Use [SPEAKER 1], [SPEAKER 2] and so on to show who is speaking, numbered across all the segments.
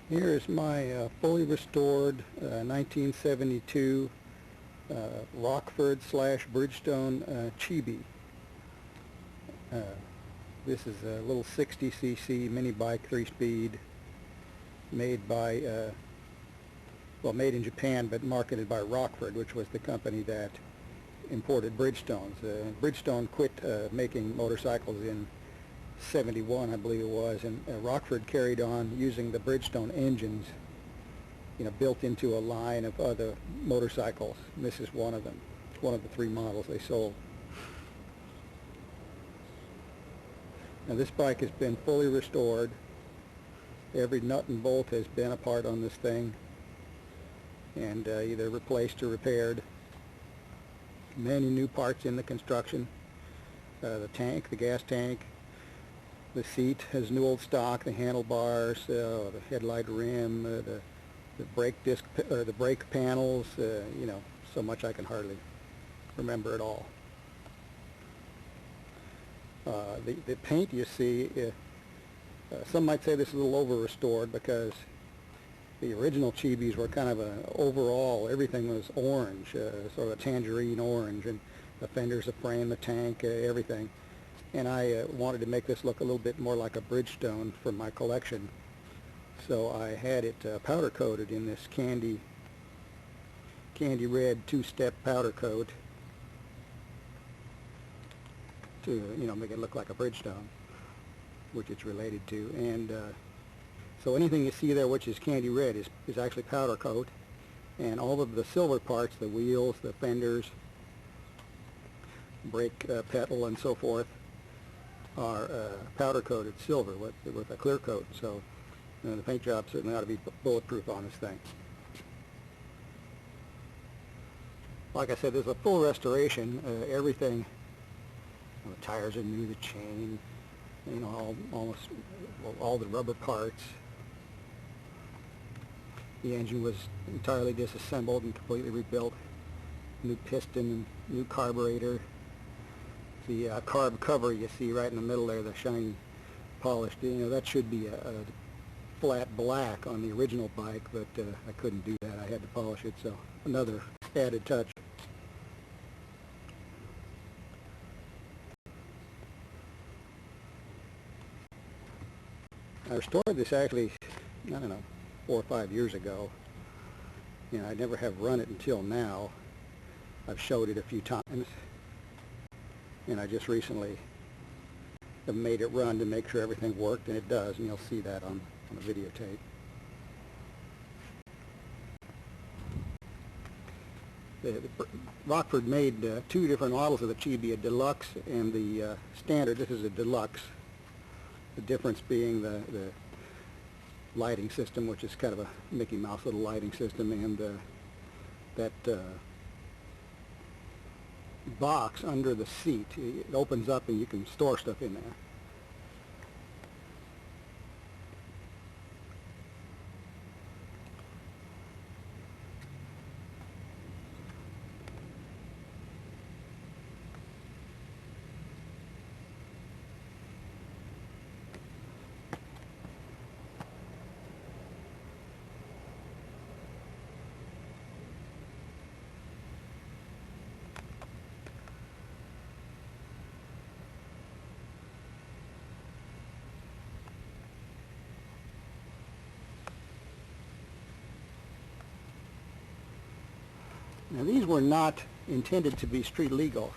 [SPEAKER 1] Here is my fully restored 1972 Rockford / Bridgestone Chibi. This is a little 60cc mini bike, 3-speed, made by, made in Japan, but marketed by Rockford, which was the company that imported Bridgestones. Bridgestone quit making motorcycles in '71, I believe it was, and Rockford carried on using the Bridgestone engines, built into a line of other motorcycles. And this is one of them. It's one of the 3 models they sold. Now this bike has been fully restored. Every nut and bolt has been apart on this thing and either replaced or repaired. Many new parts in the construction. The tank, the gas tank, the seat has new old stock, the handlebars, the headlight rim, the brake disc, the brake panels, so much I can hardly remember it all. The paint you see, some might say this is a little over-restored because the original Chibis were kind of an overall, everything was orange, sort of a tangerine orange, and the fenders, the frame, the tank, everything. And I wanted to make this look a little bit more like a Bridgestone for my collection. So I had it powder coated in this candy red 2-step powder coat to make it look like a Bridgestone, which it's related to. And so anything you see there which is candy red is actually powder coat, and all of the silver parts, the wheels, the fenders, brake pedal and so forth, are powder coated silver with a clear coat. So the paint job certainly ought to be bulletproof on this thing. Like I said, there's a full restoration. Everything, the tires are new, the chain, almost all the rubber parts. The engine was entirely disassembled and completely rebuilt. New piston, new carburetor. The carb cover you see right in the middle there, the shiny polished, that should be a flat black on the original bike, but I couldn't do that. I had to polish it, so another added touch. I restored this actually, I don't know, 4 or 5 years ago. I never have run it until now. I've showed it a few times, and I just recently have made it run to make sure everything worked, and it does, and you'll see that on the videotape. Rockford made 2 different models of the Chibi, a deluxe and the standard. This is a deluxe. The difference being the lighting system, which is kind of a Mickey Mouse little lighting system, and that box under the seat. It opens up and you can store stuff in there. Now these were not intended to be street legal,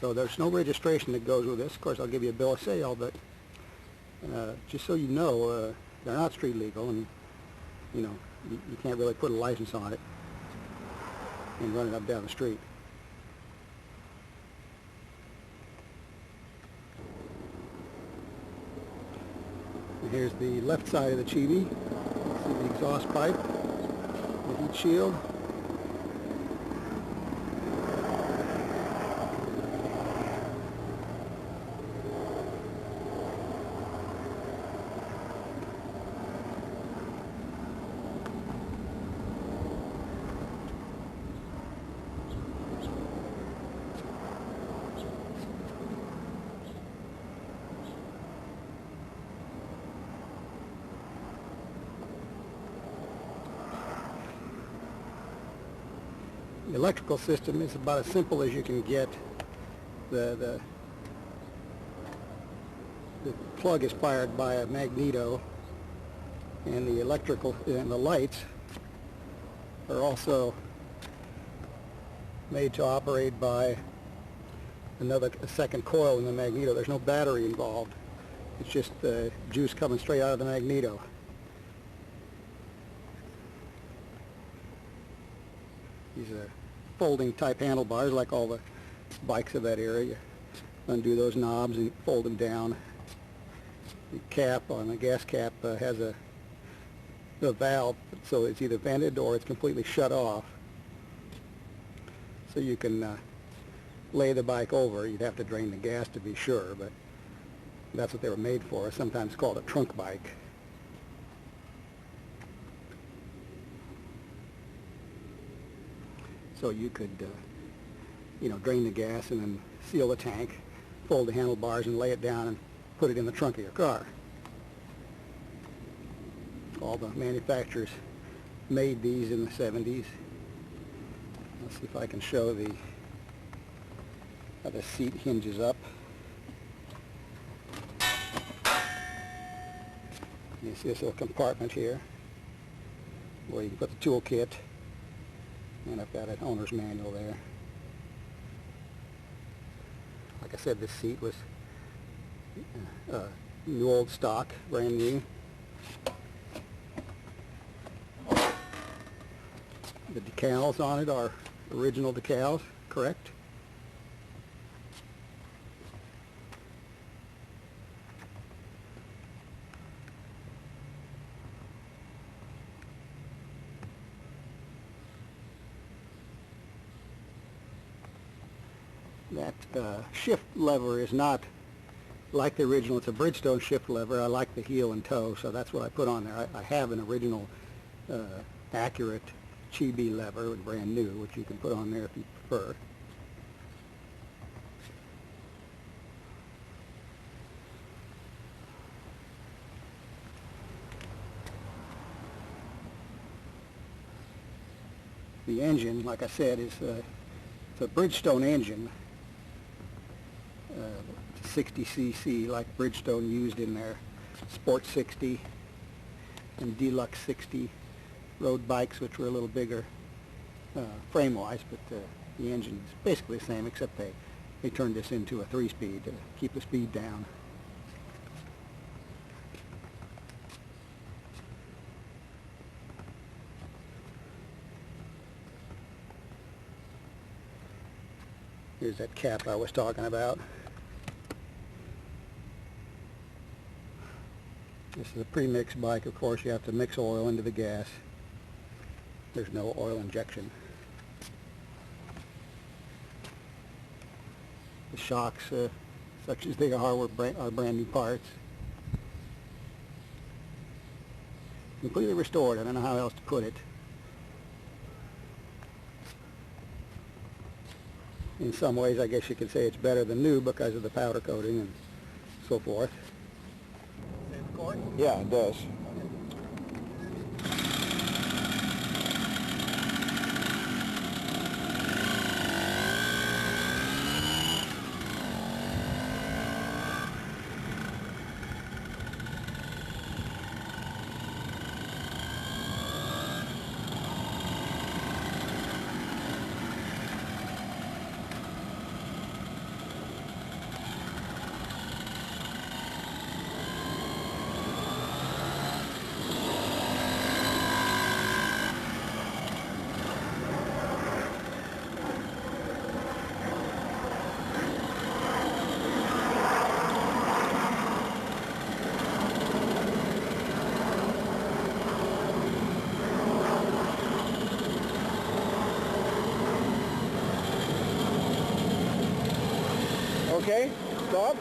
[SPEAKER 1] so there's no registration that goes with this. Of course, I'll give you a bill of sale, but just so you know, they're not street legal, and you can't really put a license on it and run it up down the street. And here's the left side of the Chibi. See the exhaust pipe, the heat shield. The electrical system is about as simple as you can get. The plug is fired by a magneto, and the electrical and the lights are also made to operate by a second coil in the magneto. There's no battery involved. It's just the juice coming straight out of the magneto. These are folding type handlebars like all the bikes of that era. You undo those knobs and fold them down. The cap on the gas cap has a valve, so it's either vented or it's completely shut off. So you can lay the bike over. You'd have to drain the gas to be sure, but that's what they were made for. Sometimes called a trunk bike. So you could, drain the gas and then seal the tank, fold the handlebars and lay it down and put it in the trunk of your car. All the manufacturers made these in the 70s. Let's see if I can show how the seat hinges up. You see this little compartment here where you can put the tool kit, and I've got an owner's manual there. Like I said, this seat was new old stock, brand new. The decals on it are original decals, correct? That shift lever is not like the original. It's a Bridgestone shift lever. I like the heel and toe, so that's what I put on there. I have an original accurate Chibi lever, brand new, which you can put on there if you prefer. The engine, like I said, is it's a Bridgestone engine, 60cc, like Bridgestone used in their Sport 60 and Deluxe 60 road bikes, which were a little bigger frame-wise, but the engine is basically the same, except they turned this into a 3-speed to keep the speed down. Here's that cap I was talking about. This is a pre-mixed bike. Of course, you have to mix oil into the gas. There's no oil injection. The shocks, such as they are brand new parts. Completely restored. I don't know how else to put it. In some ways, I guess you could say it's better than new because of the powder coating and so forth.
[SPEAKER 2] Yeah, it does. Okay, stop.